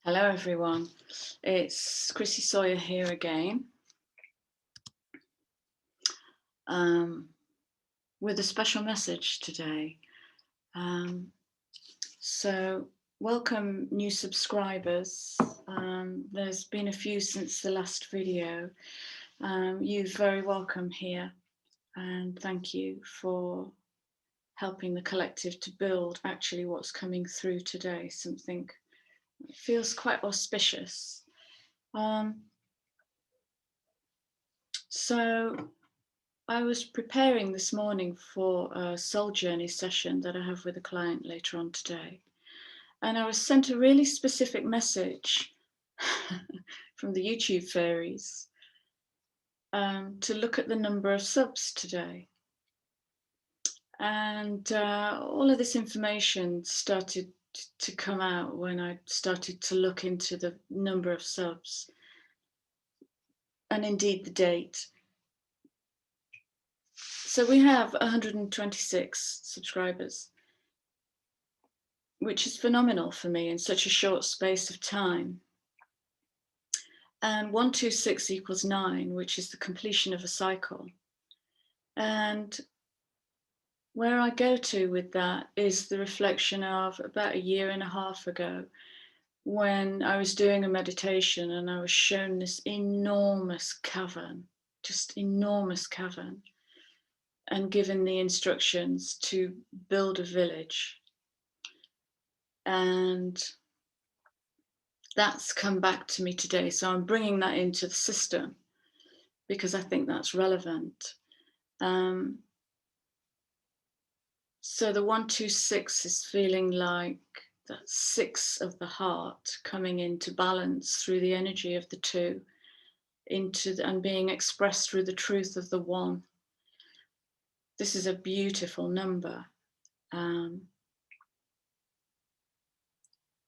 Hello everyone, it's Chrissy Sawyer here again with a special message today. So welcome new subscribers. There's been a few since the last video. You're very welcome here, and thank you for helping the collective to build actually what's coming through today, something that feels quite auspicious. So I was preparing this morning for a soul journey session that I have with a client later on today. And I was sent a really specific message from the YouTube fairies to look at the number of subs today. And all of this information started to come out when I started to look into the number of subs and indeed the date. So we have 126 subscribers, which is phenomenal for me in such a short space of time. And 126 equals 9, which is the completion of a cycle. And where I go to with that is the reflection of about a year and a half ago, when I was doing a meditation and I was shown this enormous cavern, just enormous cavern, and given the instructions to build a village. And that's come back to me today. So I'm bringing that into the system because I think that's relevant. So the 126 is feeling like that 6 of the heart coming into balance through the energy of the 2 and being expressed through the truth of the 1. This is a beautiful number.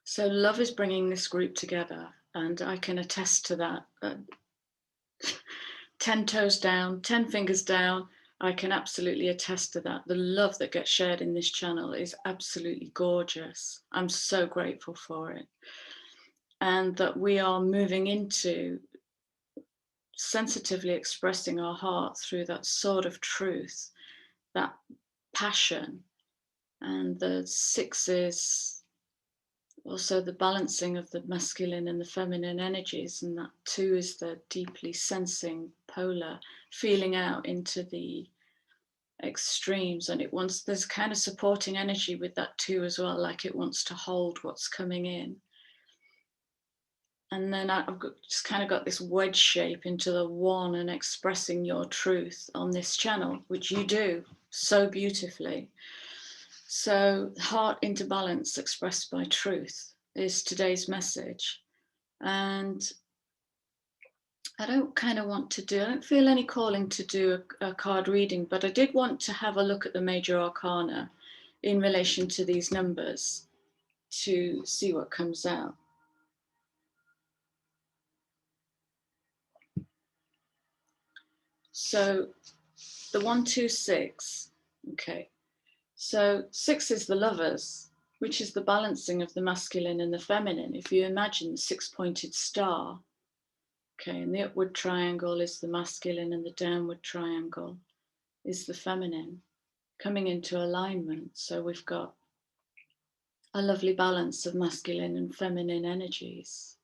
So love is bringing this group together, and I can attest to that. 10 toes down, 10 fingers down, I can absolutely attest to that. The love that gets shared in this channel is absolutely gorgeous. I'm so grateful for it. And that we are moving into sensitively expressing our heart through that sort of truth, that passion. And the 6 is also the balancing of the masculine and the feminine energies, and that 2 is the deeply sensing polar, feeling out into the extremes, and there's kind of supporting energy with that 2 as well, like it wants to hold what's coming in. And then I've just kind of got this wedge shape into the 1 and expressing your truth on this channel, which you do so beautifully. So heart into balance expressed by truth is today's message. And I don't feel any calling to do a card reading, but I did want to have a look at the major arcana in relation to these numbers to see what comes out. So the 126, okay. So 6 is the lovers, which is the balancing of the masculine and the feminine. If you imagine the 6-pointed star, okay, and the upward triangle is the masculine and the downward triangle is the feminine, coming into alignment. So we've got a lovely balance of masculine and feminine energies.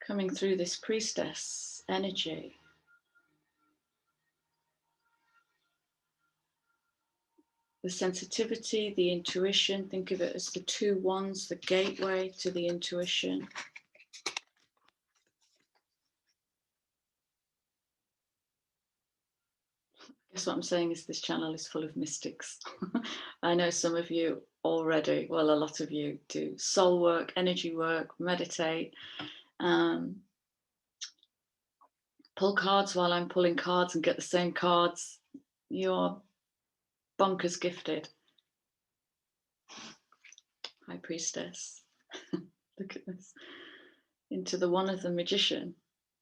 Coming through this priestess energy. The sensitivity, the intuition, think of it as the 2 1s, the gateway to the intuition. I guess what I'm saying is this channel is full of mystics. I know some of you already, well, a lot of you do soul work, energy work, meditate, pull cards while I'm pulling cards and get the same cards. You're bonkers gifted. High priestess. Look at this. Into the 1 of the magician.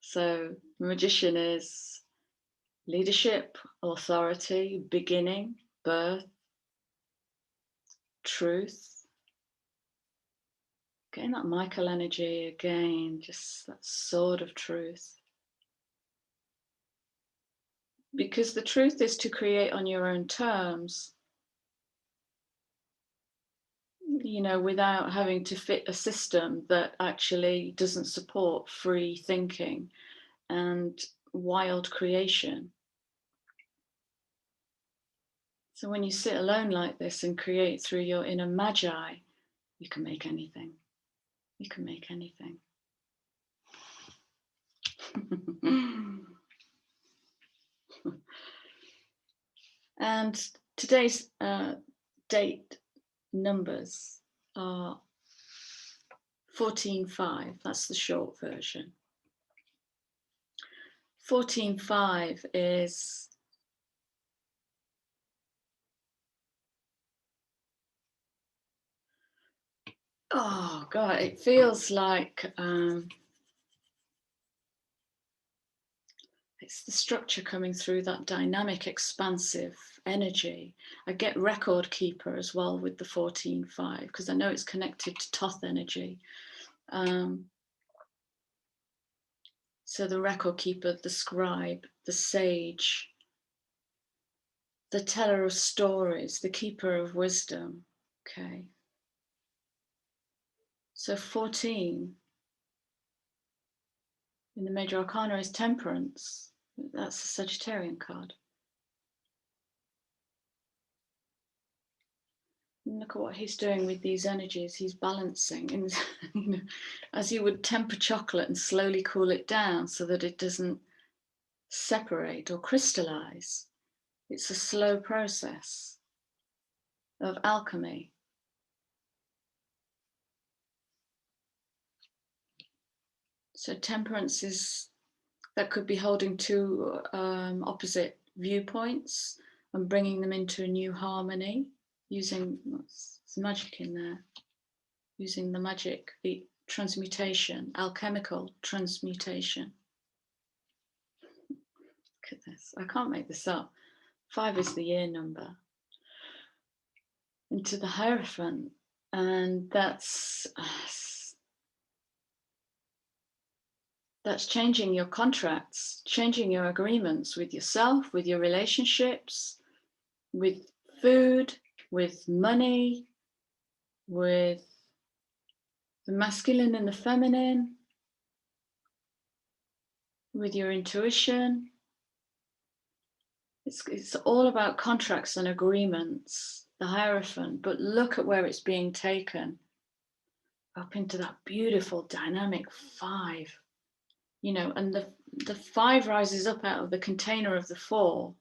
So magician is leadership, authority, beginning, birth, truth. Again, that Michael energy, again, just that sword of truth. Because the truth is to create on your own terms, you know, without having to fit a system that actually doesn't support free thinking and wild creation. So when you sit alone like this and create through your inner magi, you can make anything. You can make anything. And today's date numbers are 14.5. That's the short version. 14.5 is oh God, it feels like it's the structure coming through that dynamic, expansive energy. I get record keeper as well with the 14.5 because I know it's connected to Thoth energy. So the record keeper, the scribe, the sage, the teller of stories, the keeper of wisdom. Okay. So 14 in the major arcana is temperance. That's a Sagittarian card. And look at what he's doing with these energies. He's balancing, and you know, as you would temper chocolate and slowly cool it down so that it doesn't separate or crystallize. It's a slow process of alchemy. So temperance is, that could be holding two opposite viewpoints and bringing them into a new harmony, using some magic in there, using the magic, the transmutation, alchemical transmutation. Look at this, I can't make this up. 5 is the year number. Into the Hierophant, and that's changing your contracts, changing your agreements with yourself, with your relationships, with food, with money, with the masculine and the feminine, with your intuition. It's all about contracts and agreements, the Hierophant, but look at where it's being taken, up into that beautiful dynamic 5, you know, and the 5 rises up out of the container of the 4.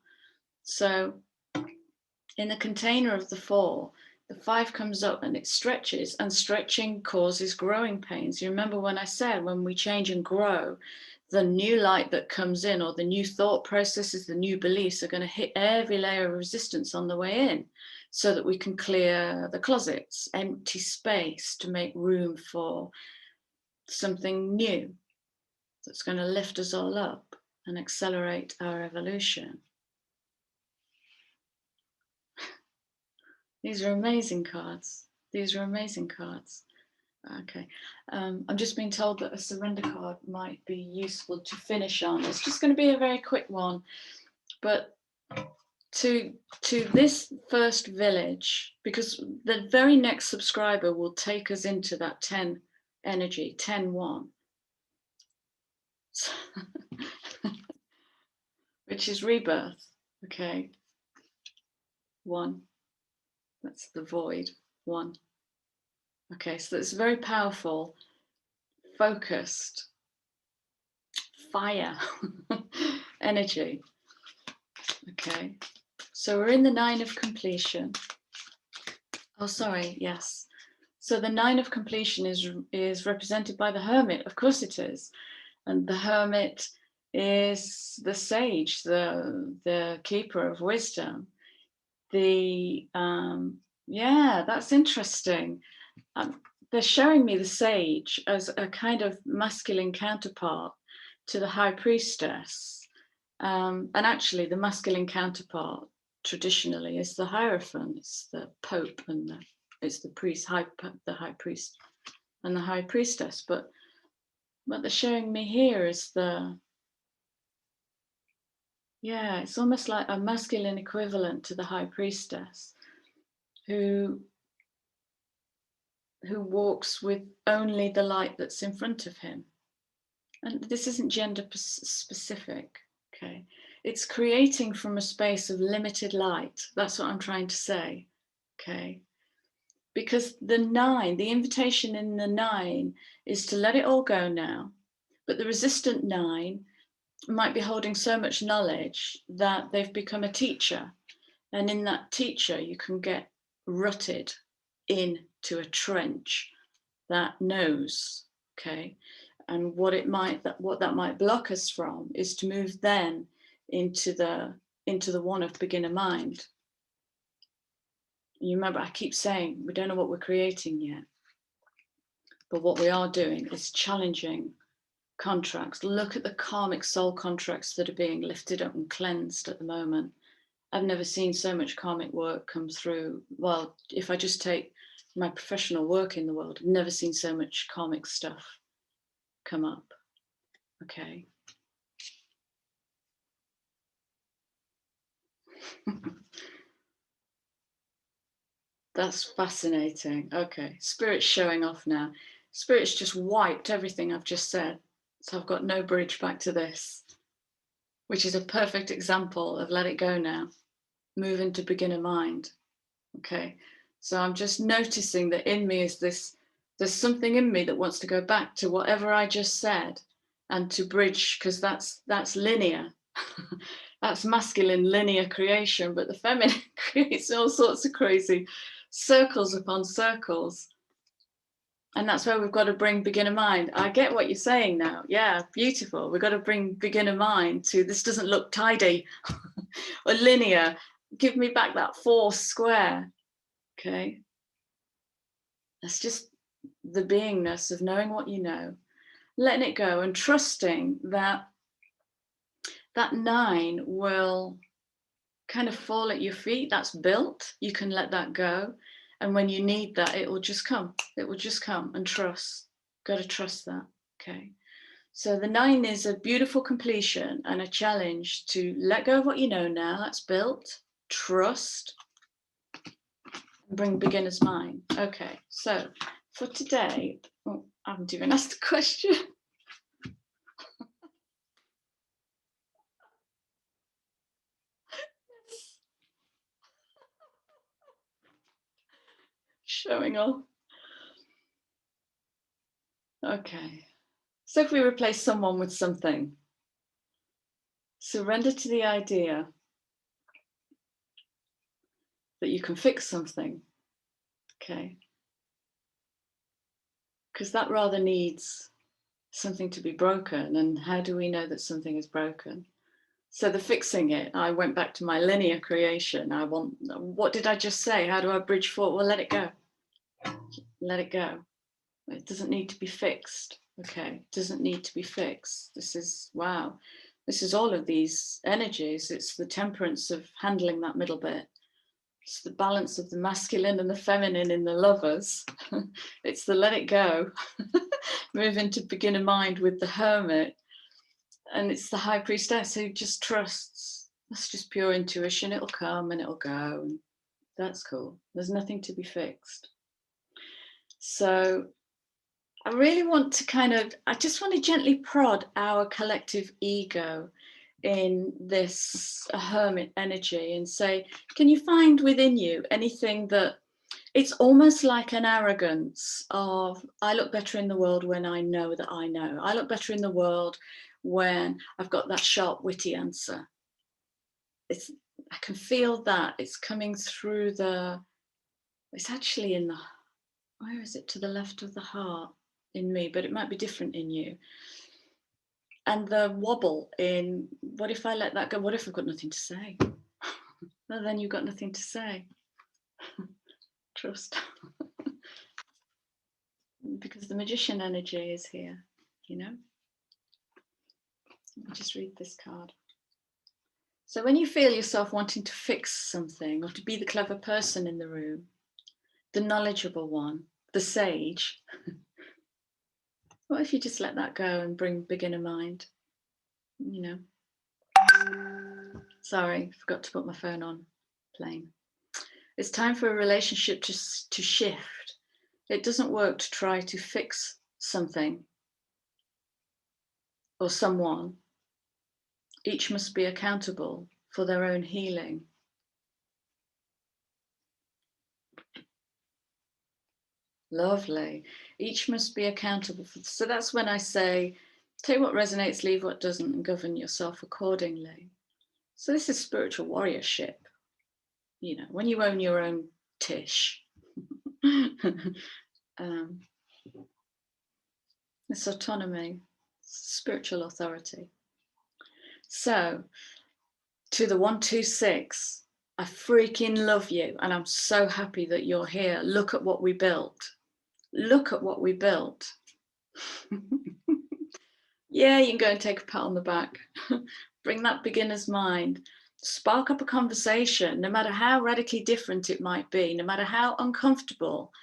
So in the container of the 4, the 5 comes up and it stretches, and stretching causes growing pains. You remember when I said when we change and grow, the new light that comes in, or the new thought processes, the new beliefs are going to hit every layer of resistance on the way in, so that we can clear the closets, empty space to make room for something new that's going to lift us all up and accelerate our evolution. These are amazing cards. These are amazing cards. Okay, I'm just being told that a surrender card might be useful to finish on. It's just going to be a very quick one, but to this first village, because the very next subscriber will take us into that 10 energy, 10-1, which is rebirth. Okay, 1. That's the void. 1. Okay, so it's very powerful, focused, fire energy. Okay, so we're in the 9 of completion. Oh, sorry, yes. So the 9 of completion is represented by the Hermit. Of course it is. And the Hermit is the sage, the keeper of wisdom. Yeah, that's interesting. They're showing me the sage as a kind of masculine counterpart to the high priestess. And actually the masculine counterpart traditionally is the Hierophant, it's the Pope and the It's the priest, the high priest and the high priestess. But what they're showing me here is it's almost like a masculine equivalent to the high priestess who walks with only the light that's in front of him. And this isn't gender specific, okay? It's creating from a space of limited light. That's what I'm trying to say, okay? Because the invitation in the 9 is to let it all go now. But the resistant 9 might be holding so much knowledge that they've become a teacher. And in that teacher, you can get rutted into a trench that knows, okay? And what that might block us from is to move then into the one of beginner mind. You remember, I keep saying we don't know what we're creating yet, but what we are doing is challenging contracts. Look at the karmic soul contracts that are being lifted up and cleansed at the moment. I've never seen so much karmic work come through. Well, if I just take my professional work in the world, I've never seen so much karmic stuff come up. Okay. That's fascinating. Okay, Spirit's showing off now. Spirit's just wiped everything I've just said. So I've got no bridge back to this, which is a perfect example of let it go now. Move into beginner mind. Okay, so I'm just noticing that in me is this, there's something in me that wants to go back to whatever I just said and to bridge, because that's linear. That's masculine linear creation, but the feminine creates all sorts of crazy circles upon circles. And that's where we've got to bring beginner mind. I get what you're saying now. Yeah, beautiful. We've got to bring beginner mind to this doesn't look tidy or linear. Give me back that 4 square. Okay. That's just the beingness of knowing what you know, letting it go and trusting that that 9 will kind of fall at your feet. That's built. You can let that go. And when you need that, it will just come. It will just come, and trust. Got to trust that. Okay. So the 9 is a beautiful completion and a challenge to let go of what you know now. That's built. Trust. And bring beginner's mind. Okay. So for today, I haven't even asked a question. Showing off. Okay. So if we replace someone with something, surrender to the idea that you can fix something. Okay. Because that rather needs something to be broken. And how do we know that something is broken? So the fixing it, I went back to my linear creation. What did I just say? How do I bridge forward? Well, let it go. Let it go. It doesn't need to be fixed. Okay, it doesn't need to be fixed. This is, wow. This is all of these energies. It's the temperance of handling that middle bit. It's the balance of the masculine and the feminine in the lovers. It's the let it go. Move into beginner mind with the hermit. And it's the high priestess who just trusts. That's just pure intuition. It'll come and it'll go. And that's cool. There's nothing to be fixed. So I really want to I just want to gently prod our collective ego in this hermit energy and say, can you find within you anything that it's almost like an arrogance of, I look better in the world when I know that I know. I look better in the world when I've got that sharp, witty answer. I can feel that it's coming through it's actually in the, where is it? To the left of the heart in me, but it might be different in you. And the wobble in, what if I let that go? What if I've got nothing to say? Well, then you've got nothing to say. Trust. Because the magician energy is here, you know? Let me just read this card. So when you feel yourself wanting to fix something or to be the clever person in the room, the knowledgeable one, the sage. What if you just let that go and bring beginner mind? You know. Sorry, forgot to put my phone on plane. It's time for a relationship to shift. It doesn't work to try to fix something or someone. Each must be accountable for their own healing. Lovely. Each must be accountable for. So that's when I say, take what resonates, leave what doesn't, and govern yourself accordingly. So this is spiritual warriorship. You know, when you own your own tish. It's autonomy, spiritual authority. So, to the 126, I freaking love you, and I'm so happy that you're here. Look at what we built. Look at what we built. Yeah, you can go and take a pat on the back. Bring that beginner's mind. Spark up a conversation, no matter how radically different it might be, no matter how uncomfortable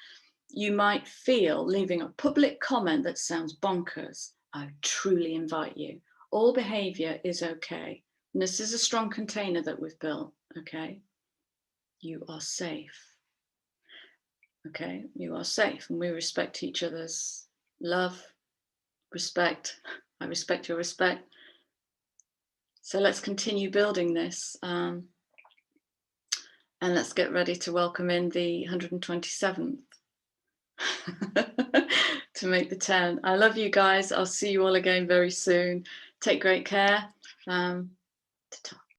you might feel leaving a public comment that sounds bonkers. I truly invite you. All behavior is okay. And this is a strong container that we've built, okay? You are safe. Okay, you are safe, and we respect each other's love, respect. I respect your respect. So let's continue building this. And let's get ready to welcome in the 127th to make the 10. I love you guys. I'll see you all again very soon. Take great care. Ta-ta.